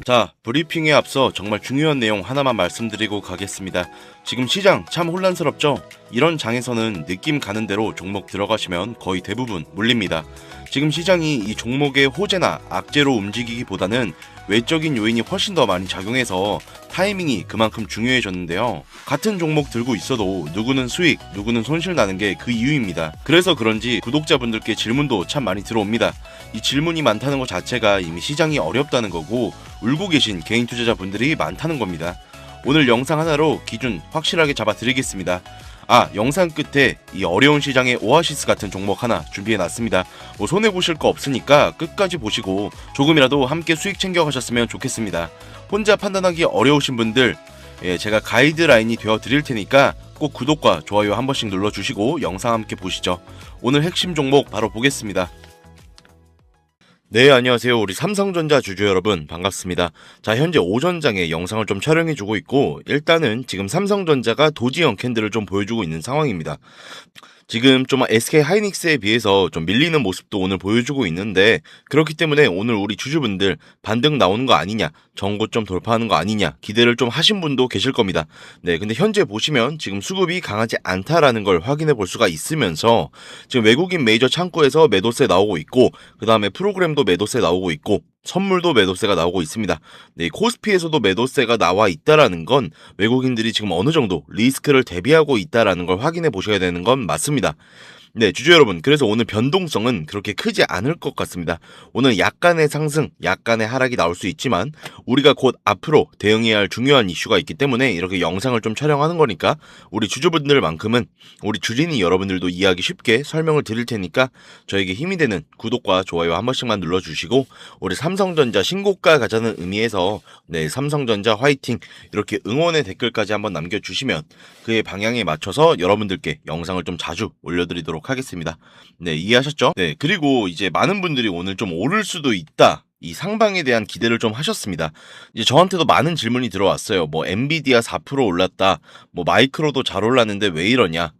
자, 브리핑에 앞서 정말 중요한 내용 하나만 말씀드리고 가겠습니다. 지금 시장 참 혼란스럽죠? 이런 장에서는 느낌 가는 대로 종목 들어가시면 거의 대부분 물립니다. 지금 시장이 이 종목의 호재나 악재로 움직이기보다는 외적인 요인이 훨씬 더 많이 작용해서 타이밍이 그만큼 중요해졌는데요. 같은 종목 들고 있어도 누구는 수익, 누구는 손실 나는 게 그 이유입니다. 그래서 그런지 구독자분들께 질문도 참 많이 들어옵니다. 이 질문이 많다는 것 자체가 이미 시장이 어렵다는 거고 울고 계신 개인 투자자분들이 많다는 겁니다. 오늘 영상 하나로 기준 확실하게 잡아드리겠습니다. 영상 끝에 이 어려운 시장의 오아시스 같은 종목 하나 준비해놨습니다. 손해보실 거 없으니까 끝까지 보시고 조금이라도 함께 수익 챙겨가셨으면 좋겠습니다. 혼자 판단하기 어려우신 분들, 제가 가이드라인이 되어드릴 테니까 꼭 구독과 좋아요 한 번씩 눌러주시고 영상 함께 보시죠. 오늘 핵심 종목 바로 보겠습니다. 네, 안녕하세요. 우리 삼성전자 주주 여러분 반갑습니다. 자, 현재 오전장에 영상을 좀 촬영해주고 있고 일단은 지금 삼성전자가 도지형 캔들을 좀 보여주고 있는 상황입니다. 지금 좀 SK 하이닉스에 비해서 좀 밀리는 모습도 오늘 보여주고 있는데 그렇기 때문에 오늘 우리 주주분들 반등 나오는 거 아니냐, 전고점 돌파하는 거 아니냐 기대를 좀 하신 분도 계실 겁니다. 네, 근데 현재 보시면 지금 수급이 강하지 않다라는 걸 확인해 볼 수가 있으면서 지금 외국인 메이저 창구에서 매도세 나오고 있고 그 다음에 프로그램도 매도세 나오고 있고 선물도 매도세가 나오고 있습니다. 네, 코스피에서도 매도세가 나와 있다라는 건 외국인들이 지금 어느 정도 리스크를 대비하고 있다라는 걸 확인해 보셔야 되는 건 맞습니다. 네, 주주 여러분, 그래서 오늘 변동성은 그렇게 크지 않을 것 같습니다. 오늘 약간의 상승, 약간의 하락이 나올 수 있지만 우리가 곧 앞으로 대응해야 할 중요한 이슈가 있기 때문에 이렇게 영상을 좀 촬영하는 거니까 우리 주주분들만큼은 우리 주린이 여러분들도 이해하기 쉽게 설명을 드릴 테니까 저에게 힘이 되는 구독과 좋아요 한 번씩만 눌러주시고 우리 삼성전자 신고가 가자는 의미에서 네, 삼성전자 화이팅 이렇게 응원의 댓글까지 한번 남겨주시면 그의 방향에 맞춰서 여러분들께 영상을 좀 자주 올려드리도록 하겠습니다. 네, 이해하셨죠? 네, 그리고 이제 많은 분들이 오늘 좀 오를 수도 있다. 이 상방에 대한 기대를 좀 하셨습니다. 이제 저한테도 많은 질문이 들어왔어요. 뭐 엔비디아 4% 올랐다. 뭐 마이크로도 잘 올랐는데 왜 이러냐?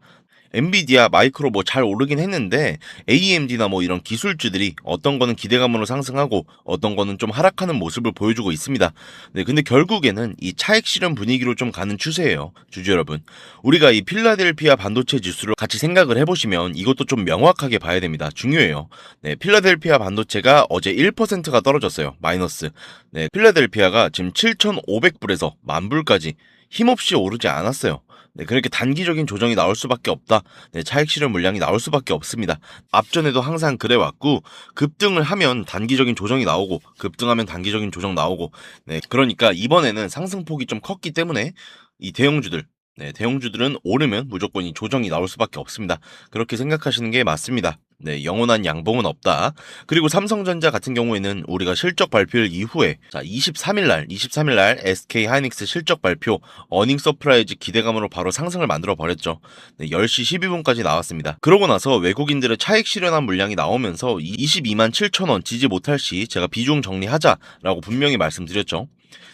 엔비디아, 마이크로 뭐 잘 오르긴 했는데 AMD나 뭐 이런 기술주들이 어떤 거는 기대감으로 상승하고 어떤 거는 좀 하락하는 모습을 보여주고 있습니다. 네, 근데 결국에는 이 차익 실현 분위기로 좀 가는 추세예요. 주주 여러분. 우리가 이 필라델피아 반도체 지수를 같이 생각을 해보시면 이것도 좀 명확하게 봐야 됩니다. 중요해요. 네, 필라델피아 반도체가 어제 1%가 떨어졌어요. 마이너스. 네, 필라델피아가 지금 7,500불에서 10,000불까지 힘없이 오르지 않았어요. 네, 그렇게 단기적인 조정이 나올 수밖에 없다. 네, 차익 실현 물량이 나올 수밖에 없습니다. 앞전에도 항상 그래왔고 급등을 하면 단기적인 조정이 나오고 급등하면 단기적인 조정 나오고 네, 그러니까 이번에는 상승폭이 좀 컸기 때문에 이 대형주들 네, 대형주들은 오르면 무조건 이 조정이 나올 수밖에 없습니다. 그렇게 생각하시는 게 맞습니다. 네, 영원한 양봉은 없다. 그리고 삼성전자 같은 경우에는 우리가 실적 발표일 이후에 23일 날 SK 하이닉스 실적 발표 어닝 서프라이즈 기대감으로 바로 상승을 만들어 버렸죠. 네, 10시 12분까지 나왔습니다. 그러고 나서 외국인들의 차익 실현한 물량이 나오면서 22만 7천 원 지지 못할 시 제가 비중 정리하자라고 분명히 말씀드렸죠.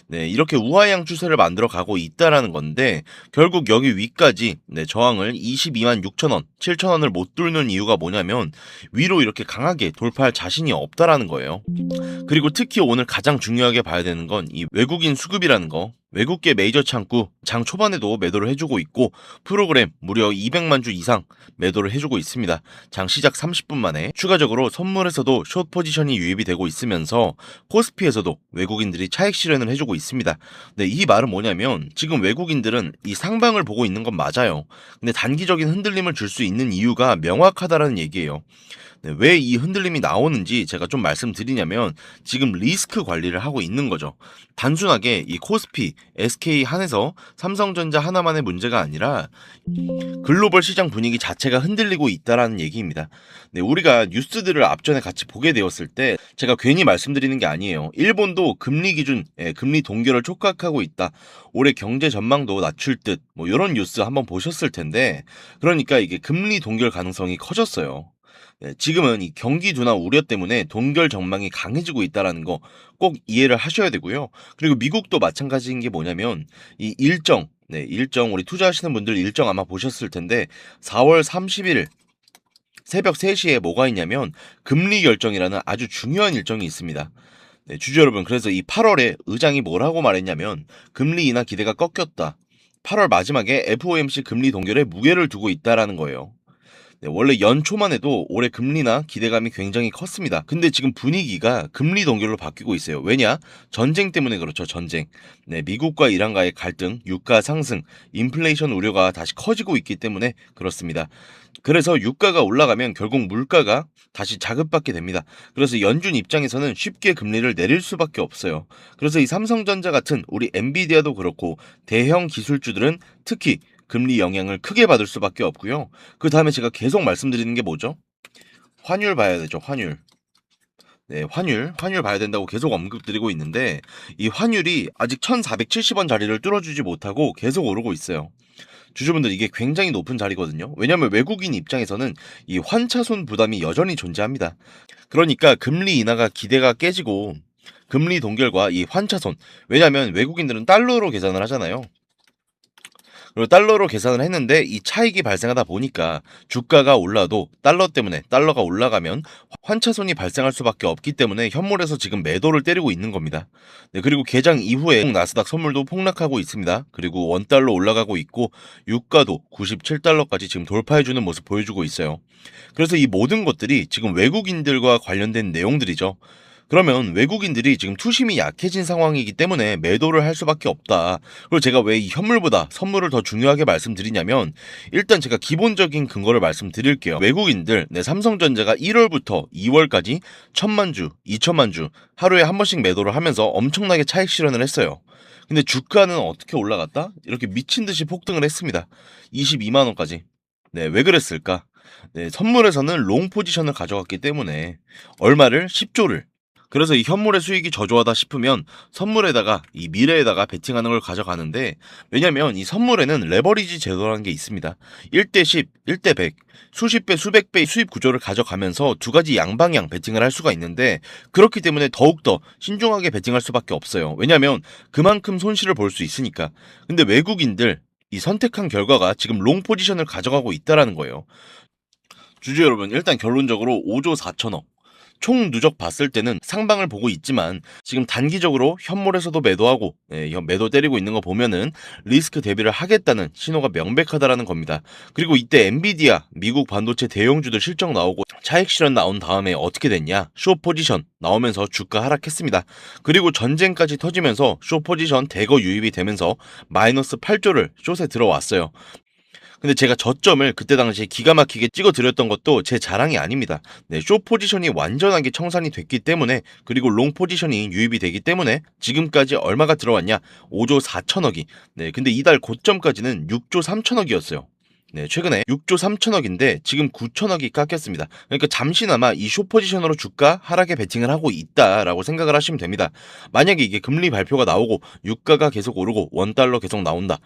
네, 이렇게 우하향 추세를 만들어 가고 있다라는 건데 결국 여기 위까지 네, 저항을 22만 6천 원, 7천 원을 못 뚫는 이유가 뭐냐면 위로 이렇게 강하게 돌파할 자신이 없다라는 거예요. 그리고 특히 오늘 가장 중요하게 봐야 되는 건 이 외국인 수급이라는 거. 외국계 메이저 창구 장 초반에도 매도를 해주고 있고 프로그램 무려 200만 주 이상 매도를 해주고 있습니다. 장 시작 30분 만에 추가적으로 선물에서도 숏 포지션이 유입이 되고 있으면서 코스피에서도 외국인들이 차익 실현을 해주고 있습니다. 네, 이 말은 뭐냐면 지금 외국인들은 이 상방을 보고 있는 건 맞아요. 근데 단기적인 흔들림을 줄 수 있는 이유가 명확하다라는 얘기예요. 네, 왜 이 흔들림이 나오는지 제가 좀 말씀드리냐면 지금 리스크 관리를 하고 있는 거죠. 단순하게 이 코스피, SK 한에서 삼성전자 하나만의 문제가 아니라 글로벌 시장 분위기 자체가 흔들리고 있다라는 얘기입니다. 네, 우리가 뉴스들을 앞전에 같이 보게 되었을 때 제가 괜히 말씀드리는 게 아니에요. 일본도 금리 기준, 금리 동결을 촉각하고 있다. 올해 경제 전망도 낮출 듯, 뭐 이런 뉴스 한번 보셨을 텐데 그러니까 이게 금리 동결 가능성이 커졌어요. 네, 지금은 이 경기 둔화 우려 때문에 동결 전망이 강해지고 있다는 거 꼭 이해를 하셔야 되고요. 그리고 미국도 마찬가지인 게 뭐냐면 이 일정 우리 투자하시는 분들 일정 아마 보셨을 텐데 4월 30일 새벽 3시에 뭐가 있냐면 금리 결정이라는 아주 중요한 일정이 있습니다. 네, 주주 여러분, 그래서 이 8월에 의장이 뭐라고 말했냐면 금리 인하 기대가 꺾였다. 8월 마지막에 FOMC 금리 동결에 무게를 두고 있다라는 거예요. 네, 원래 연초만 해도 올해 금리나 기대감이 굉장히 컸습니다. 근데 지금 분위기가 금리 동결로 바뀌고 있어요. 왜냐? 전쟁 때문에 그렇죠. 전쟁. 네, 미국과 이란과의 갈등, 유가 상승, 인플레이션 우려가 다시 커지고 있기 때문에 그렇습니다. 그래서 유가가 올라가면 결국 물가가 다시 자극받게 됩니다. 그래서 연준 입장에서는 쉽게 금리를 내릴 수밖에 없어요. 그래서 이 삼성전자 같은 우리 엔비디아도 그렇고 대형 기술주들은 특히 금리 영향을 크게 받을 수밖에 없고요. 그 다음에 제가 계속 말씀드리는 게 뭐죠? 환율 봐야 되죠, 환율. 네, 환율 봐야 된다고 계속 언급드리고 있는데 이 환율이 아직 1470원 자리를 뚫어주지 못하고 계속 오르고 있어요. 주주분들 이게 굉장히 높은 자리거든요. 왜냐하면 외국인 입장에서는 이 환차손 부담이 여전히 존재합니다. 그러니까 금리 인하가 기대가 깨지고 금리 동결과 이 환차손, 왜냐하면 외국인들은 달러로 계산을 하잖아요. 그리고 달러로 계산을 했는데 이 차익이 발생하다 보니까 주가가 올라도 달러 때문에 달러가 올라가면 환차손이 발생할 수밖에 없기 때문에 현물에서 지금 매도를 때리고 있는 겁니다. 네, 그리고 개장 이후에 나스닥 선물도 폭락하고 있습니다. 그리고 원달러 올라가고 있고 유가도 97달러까지 지금 돌파해주는 모습 보여주고 있어요. 그래서 이 모든 것들이 지금 외국인들과 관련된 내용들이죠. 그러면 외국인들이 지금 투심이 약해진 상황이기 때문에 매도를 할 수밖에 없다. 그리고 제가 왜 이 현물보다 선물을 더 중요하게 말씀드리냐면 일단 제가 기본적인 근거를 말씀드릴게요. 외국인들, 삼성전자가 1월부터 2월까지 1000만 주, 2000만 주 하루에 한 번씩 매도를 하면서 엄청나게 차익 실현을 했어요. 근데 주가는 어떻게 올라갔다? 이렇게 미친 듯이 폭등을 했습니다. 22만 원까지. 네, 왜 그랬을까? 네, 선물에서는 롱 포지션을 가져갔기 때문에 얼마를 10조를, 그래서 이 현물의 수익이 저조하다 싶으면 선물에다가 이 미래에다가 베팅하는 걸 가져가는데, 왜냐면 이 선물에는 레버리지 제도라는 게 있습니다. 1대 10, 1대 100, 수십 배, 수백 배의 수입 구조를 가져가면서 두 가지 양방향 베팅을 할 수가 있는데, 그렇기 때문에 더욱더 신중하게 베팅할 수밖에 없어요. 왜냐면 그만큼 손실을 볼 수 있으니까. 근데 외국인들 이 선택한 결과가 지금 롱 포지션을 가져가고 있다라는 거예요. 주주 여러분, 일단 결론적으로 5조 4천억. 총 누적 봤을 때는 상방을 보고 있지만 지금 단기적으로 현물에서도 매도하고 매도 때리고 있는 거 보면은 리스크 대비를 하겠다는 신호가 명백하다라는 겁니다. 그리고 이때 엔비디아 미국 반도체 대형주들 실적 나오고 차익 실현 나온 다음에 어떻게 됐냐? 숏 포지션 나오면서 주가 하락했습니다. 그리고 전쟁까지 터지면서 숏 포지션 대거 유입이 되면서 마이너스 8조를 숏에 들어왔어요. 근데 제가 저점을 그때 당시에 기가 막히게 찍어드렸던 것도 제 자랑이 아닙니다. 네, 숏 포지션이 완전하게 청산이 됐기 때문에, 그리고 롱 포지션이 유입이 되기 때문에 지금까지 얼마가 들어왔냐? 5조 4천억이. 네, 근데 이달 고점까지는 6조 3천억이었어요. 네, 최근에 6조 3천억인데 지금 9천억이 깎였습니다. 그러니까 잠시나마 이 숏 포지션으로 주가 하락에 베팅을 하고 있다라고 생각을 하시면 됩니다. 만약에 이게 금리 발표가 나오고 유가가 계속 오르고 원달러 계속 나온다.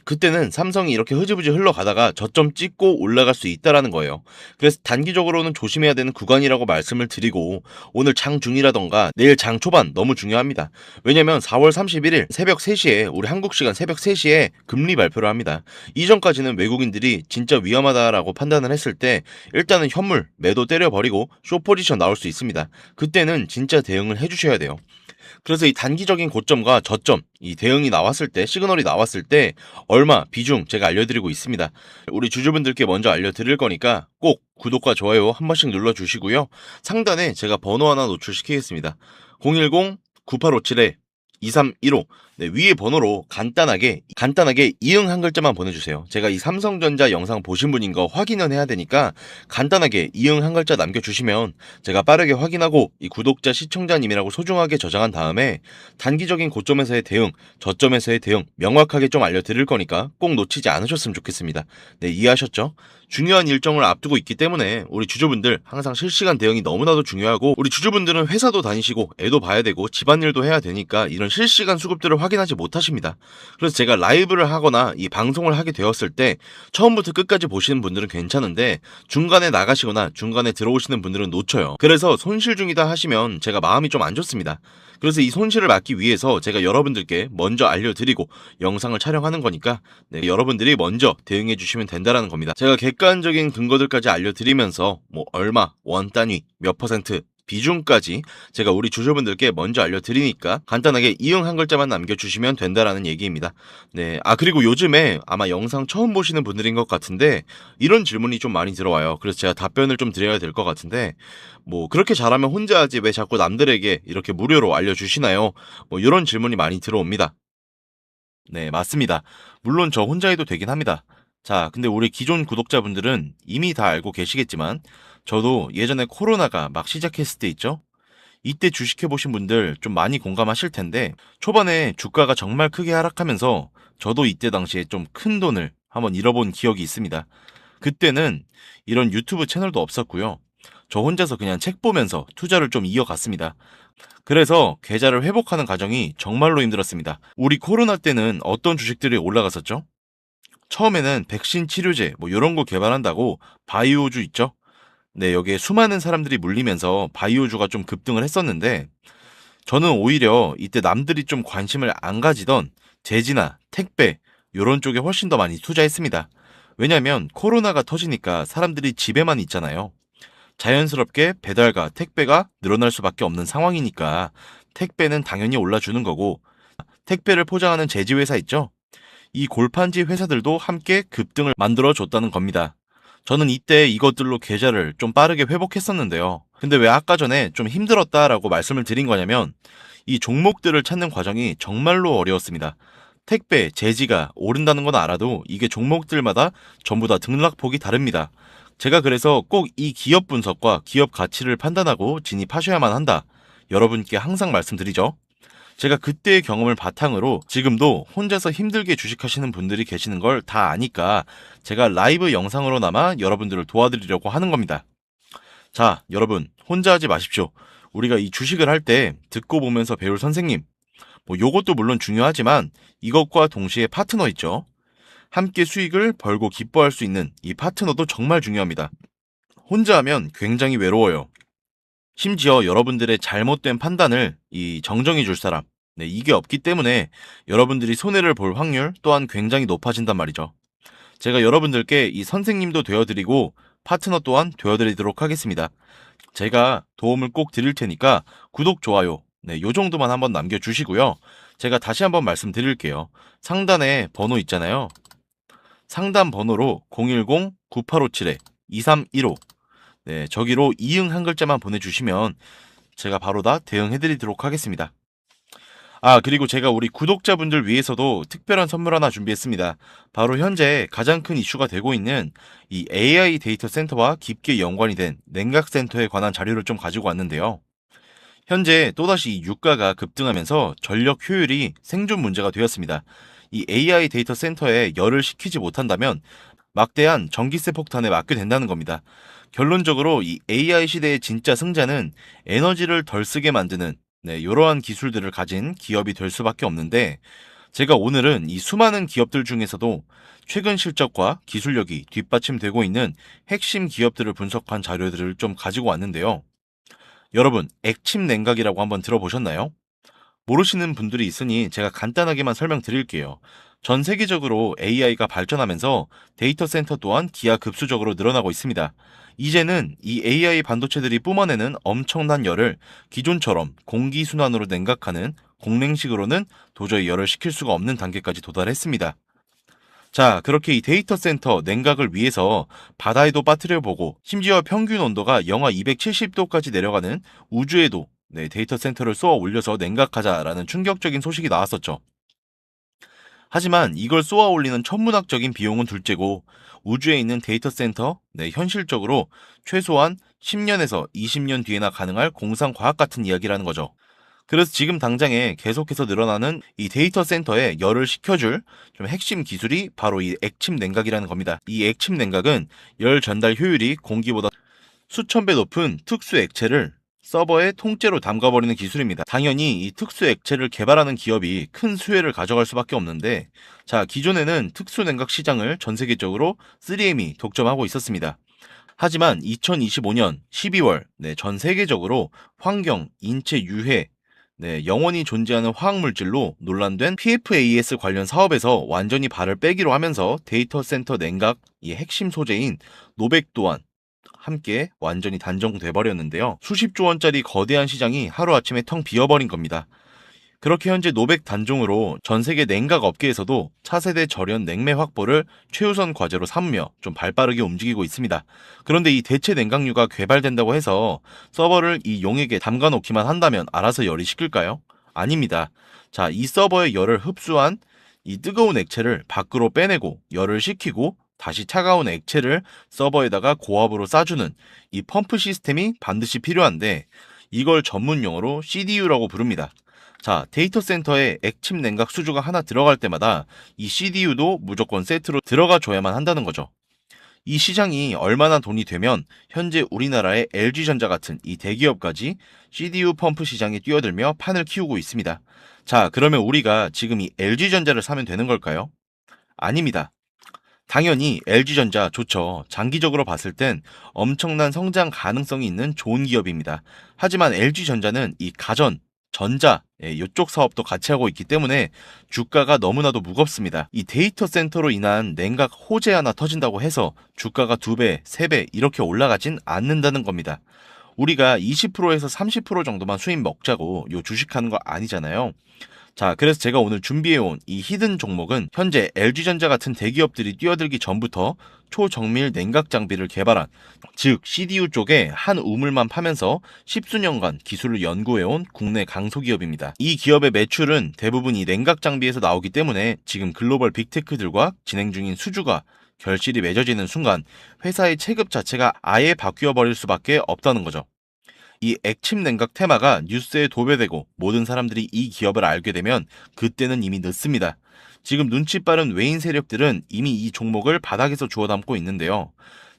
그때는 삼성이 이렇게 흐지부지 흘러가다가 저점 찍고 올라갈 수 있다라는 거예요. 그래서 단기적으로는 조심해야 되는 구간이라고 말씀을 드리고, 오늘 장 중이라던가 내일 장 초반 너무 중요합니다. 왜냐면 4월 31일 새벽 3시에 우리 한국 시간 새벽 3시에 금리 발표를 합니다. 이전까지는 외국인들이 진짜 위험하다라고 판단을 했을 때 일단은 현물 매도 때려버리고 숏 포지션 나올 수 있습니다. 그때는 진짜 대응을 해주셔야 돼요. 그래서 이 단기적인 고점과 저점, 이 대응이 나왔을 때, 시그널이 나왔을 때 얼마 비중 제가 알려드리고 있습니다. 우리 주주분들께 먼저 알려드릴 거니까 꼭 구독과 좋아요 한 번씩 눌러주시고요. 상단에 제가 번호 하나 노출시키겠습니다. 010-9857-2315. 네, 위에 번호로 간단하게 이응 한 글자만 보내주세요. 제가 이 삼성전자 영상 보신 분인 거 확인은 해야 되니까 간단하게 이응 한 글자 남겨주시면 제가 빠르게 확인하고 이 구독자 시청자님이라고 소중하게 저장한 다음에 단기적인 고점에서의 대응, 저점에서의 대응 명확하게 좀 알려드릴 거니까 꼭 놓치지 않으셨으면 좋겠습니다. 네, 이해하셨죠? 중요한 일정을 앞두고 있기 때문에 우리 주주분들 항상 실시간 대응이 너무나도 중요하고, 우리 주주분들은 회사도 다니시고 애도 봐야 되고 집안일도 해야 되니까 이런 실시간 수급들을 확인하지 못하십니다. 그래서 제가 라이브를 하거나 이 방송을 하게 되었을 때 처음부터 끝까지 보시는 분들은 괜찮은데 중간에 나가시거나 중간에 들어오시는 분들은 놓쳐요. 그래서 손실 중이다 하시면 제가 마음이 좀 안 좋습니다. 그래서 이 손실을 막기 위해서 제가 여러분들께 먼저 알려드리고 영상을 촬영하는 거니까 여러분들이 먼저 대응해 주시면 된다는 겁니다. 제가 객관적인 근거들까지 알려드리면서 뭐 얼마, 원 단위, 몇 퍼센트 비중까지 제가 우리 주주분들께 먼저 알려드리니까 간단하게 이응 한 글자만 남겨주시면 된다라는 얘기입니다. 네. 그리고 요즘에 아마 영상 처음 보시는 분들인 것 같은데 이런 질문이 좀 많이 들어와요. 그래서 제가 답변을 좀 드려야 될 것 같은데 뭐 그렇게 잘하면 혼자 하지 왜 자꾸 남들에게 이렇게 무료로 알려주시나요? 뭐 이런 질문이 많이 들어옵니다. 네, 맞습니다. 물론 저 혼자 해도 되긴 합니다. 자, 근데 우리 기존 구독자분들은 이미 다 알고 계시겠지만 저도 예전에 코로나가 막 시작했을 때 있죠? 이때 주식해 보신 분들 좀 많이 공감하실 텐데 초반에 주가가 정말 크게 하락하면서 저도 이때 당시에 좀 큰 돈을 한번 잃어본 기억이 있습니다. 그때는 이런 유튜브 채널도 없었고요. 저 혼자서 그냥 책 보면서 투자를 좀 이어갔습니다. 그래서 계좌를 회복하는 과정이 정말로 힘들었습니다. 우리 코로나 때는 어떤 주식들이 올라갔었죠? 처음에는 백신 치료제 뭐 이런 거 개발한다고 바이오주 있죠? 네, 여기에 수많은 사람들이 물리면서 바이오주가 좀 급등을 했었는데 저는 오히려 이때 남들이 좀 관심을 안 가지던 제지나 택배 요런 쪽에 훨씬 더 많이 투자했습니다. 왜냐면 코로나가 터지니까 사람들이 집에만 있잖아요. 자연스럽게 배달과 택배가 늘어날 수밖에 없는 상황이니까 택배는 당연히 올라주는 거고 택배를 포장하는 제지회사 있죠? 이 골판지 회사들도 함께 급등을 만들어 줬다는 겁니다. 저는 이때 이것들로 계좌를 좀 빠르게 회복했었는데요. 근데 왜 아까 전에 좀 힘들었다라고 말씀을 드린 거냐면 이 종목들을 찾는 과정이 정말로 어려웠습니다. 택배, 제지가 오른다는 건 알아도 이게 종목들마다 전부 다 등락폭이 다릅니다. 제가 그래서 꼭 이 기업 분석과 기업 가치를 판단하고 진입하셔야만 한다. 여러분께 항상 말씀드리죠. 제가 그때의 경험을 바탕으로 지금도 혼자서 힘들게 주식하시는 분들이 계시는 걸 다 아니까 제가 라이브 영상으로나마 여러분들을 도와드리려고 하는 겁니다. 자, 여러분, 혼자 하지 마십시오. 우리가 이 주식을 할 때 듣고 보면서 배울 선생님, 뭐 요것도 물론 중요하지만 이것과 동시에 파트너 있죠. 함께 수익을 벌고 기뻐할 수 있는 이 파트너도 정말 중요합니다. 혼자 하면 굉장히 외로워요. 심지어 여러분들의 잘못된 판단을 이 정정해 줄 사람, 네, 이게 없기 때문에 여러분들이 손해를 볼 확률 또한 굉장히 높아진단 말이죠. 제가 여러분들께 이 선생님도 되어드리고 파트너 또한 되어드리도록 하겠습니다. 제가 도움을 꼭 드릴 테니까 구독, 좋아요, 네, 요 정도만 한번 남겨주시고요. 제가 다시 한번 말씀드릴게요. 상단에 번호 있잖아요. 상단 번호로 010-9857-2315 네, 저기로 이응 한 글자만 보내주시면 제가 바로 다 대응해드리도록 하겠습니다. 그리고 제가 우리 구독자분들 위해서도 특별한 선물 하나 준비했습니다. 바로 현재 가장 큰 이슈가 되고 있는 이 AI 데이터 센터와 깊게 연관이 된 냉각센터에 관한 자료를 좀 가지고 왔는데요. 현재 또다시 이 유가가 급등하면서 전력 효율이 생존 문제가 되었습니다. 이 AI 데이터 센터에 열을 식히지 못한다면 막대한 전기세 폭탄에 맞게 된다는 겁니다. 결론적으로 이 AI 시대의 진짜 승자는 에너지를 덜 쓰게 만드는 이러한 기술들을 가진 기업이 될 수밖에 없는데 제가 오늘은 이 수많은 기업들 중에서도 최근 실적과 기술력이 뒷받침되고 있는 핵심 기업들을 분석한 자료들을 좀 가지고 왔는데요. 여러분, 액침 냉각이라고 한번 들어보셨나요? 모르시는 분들이 있으니 제가 간단하게만 설명드릴게요. 전 세계적으로 AI가 발전하면서 데이터 센터 또한 기하급수적으로 늘어나고 있습니다. 이제는 이 AI 반도체들이 뿜어내는 엄청난 열을 기존처럼 공기순환으로 냉각하는 공냉식으로는 도저히 열을 식힐 수가 없는 단계까지 도달했습니다. 자, 그렇게 이 데이터 센터 냉각을 위해서 바다에도 빠뜨려보고 심지어 평균 온도가 영하 270도까지 내려가는 우주에도 데이터 센터를 쏘아 올려서 냉각하자라는 충격적인 소식이 나왔었죠. 하지만 이걸 쏘아 올리는 천문학적인 비용은 둘째고 우주에 있는 데이터 센터, 현실적으로 최소한 10년에서 20년 뒤에나 가능할 공상과학 같은 이야기라는 거죠. 그래서 지금 당장에 계속해서 늘어나는 이 데이터 센터에 열을 식혀줄 좀 핵심 기술이 바로 이 액침 냉각이라는 겁니다. 이 액침 냉각은 열 전달 효율이 공기보다 수천 배 높은 특수 액체를 서버에 통째로 담가버리는 기술입니다. 당연히 이 특수 액체를 개발하는 기업이 큰 수혜를 가져갈 수밖에 없는데 자, 기존에는 특수 냉각 시장을 전 세계적으로 3M이 독점하고 있었습니다. 하지만 2025년 12월 전 세계적으로 환경, 인체 유해, 영원히 존재하는 화학물질로 논란된 PFAS 관련 사업에서 완전히 발을 빼기로 하면서 데이터 센터 냉각 이 핵심 소재인 노백 또한 함께 완전히 단종돼 버렸는데요. 수십조 원짜리 거대한 시장이 하루아침에 텅 비어버린 겁니다. 그렇게 현재 노백 단종으로 전 세계 냉각 업계에서도 차세대 절연 냉매 확보를 최우선 과제로 삼으며 좀 발빠르게 움직이고 있습니다. 그런데 이 대체 냉각류가 개발된다고 해서 서버를 이 용액에 담가 놓기만 한다면 알아서 열이 식을까요? 아닙니다. 자, 이 서버의 열을 흡수한 이 뜨거운 액체를 밖으로 빼내고 열을 식히고 다시 차가운 액체를 서버에다가 고압으로 쏴주는 이 펌프 시스템이 반드시 필요한데 이걸 전문 용어로 CDU라고 부릅니다. 자, 데이터 센터에 액침 냉각 수주가 하나 들어갈 때마다 이 CDU도 무조건 세트로 들어가 줘야만 한다는 거죠. 이 시장이 얼마나 돈이 되면 현재 우리나라의 LG전자 같은 이 대기업까지 CDU 펌프 시장에 뛰어들며 판을 키우고 있습니다. 자, 그러면 우리가 지금 이 LG전자를 사면 되는 걸까요? 아닙니다. 당연히 LG전자 좋죠. 장기적으로 봤을 땐 엄청난 성장 가능성이 있는 좋은 기업입니다. 하지만 LG전자는 이 가전, 전자, 이쪽 사업도 같이 하고 있기 때문에 주가가 너무나도 무겁습니다. 이 데이터 센터로 인한 냉각 호재 하나 터진다고 해서 주가가 2배, 3배 이렇게 올라가진 않는다는 겁니다. 우리가 20%에서 30% 정도만 수익 먹자고 요 주식하는 거 아니잖아요. 자, 그래서 제가 오늘 준비해온 이 히든 종목은 현재 LG전자 같은 대기업들이 뛰어들기 전부터 초정밀 냉각 장비를 개발한, 즉 CDU 쪽에 한 우물만 파면서 십수년간 기술을 연구해온 국내 강소기업입니다. 이 기업의 매출은 대부분 이 냉각 장비에서 나오기 때문에 지금 글로벌 빅테크들과 진행 중인 수주가 결실이 맺어지는 순간 회사의 체급 자체가 아예 바뀌어 버릴 수밖에 없다는 거죠. 이 액침 냉각 테마가 뉴스에 도배되고 모든 사람들이 이 기업을 알게 되면 그때는 이미 늦습니다. 지금 눈치 빠른 외인 세력들은 이미 이 종목을 바닥에서 주워 담고 있는데요.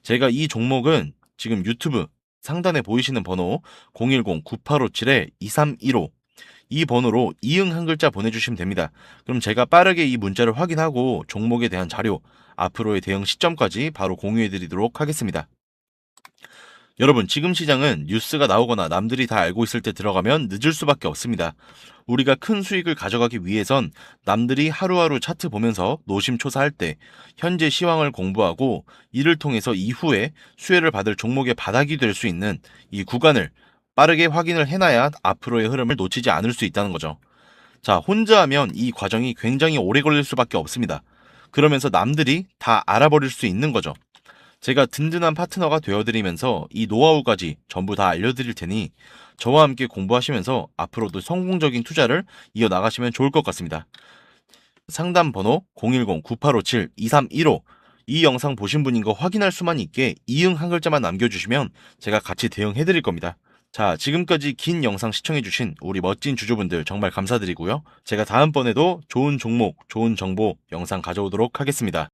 제가 이 종목은 지금 유튜브 상단에 보이시는 번호 010-9857-2315 이 번호로 이응 한 글자 보내주시면 됩니다. 그럼 제가 빠르게 이 문자를 확인하고 종목에 대한 자료, 앞으로의 대응 시점까지 바로 공유해드리도록 하겠습니다. 여러분, 지금 시장은 뉴스가 나오거나 남들이 다 알고 있을 때 들어가면 늦을 수밖에 없습니다. 우리가 큰 수익을 가져가기 위해선 남들이 하루하루 차트 보면서 노심초사할 때 현재 시황을 공부하고 이를 통해서 이후에 수혜를 받을 종목의 바닥이 될 수 있는 이 구간을 빠르게 확인을 해놔야 앞으로의 흐름을 놓치지 않을 수 있다는 거죠. 자, 혼자 하면 이 과정이 굉장히 오래 걸릴 수밖에 없습니다. 그러면서 남들이 다 알아버릴 수 있는 거죠. 제가 든든한 파트너가 되어드리면서 이 노하우까지 전부 다 알려드릴 테니 저와 함께 공부하시면서 앞으로도 성공적인 투자를 이어나가시면 좋을 것 같습니다. 상담 번호 010-9857-2315 이 영상 보신 분인 거 확인할 수만 있게 이응 한 글자만 남겨주시면 제가 같이 대응해드릴 겁니다. 자, 지금까지 긴 영상 시청해주신 우리 멋진 주주분들 정말 감사드리고요. 제가 다음번에도 좋은 종목, 좋은 정보 영상 가져오도록 하겠습니다.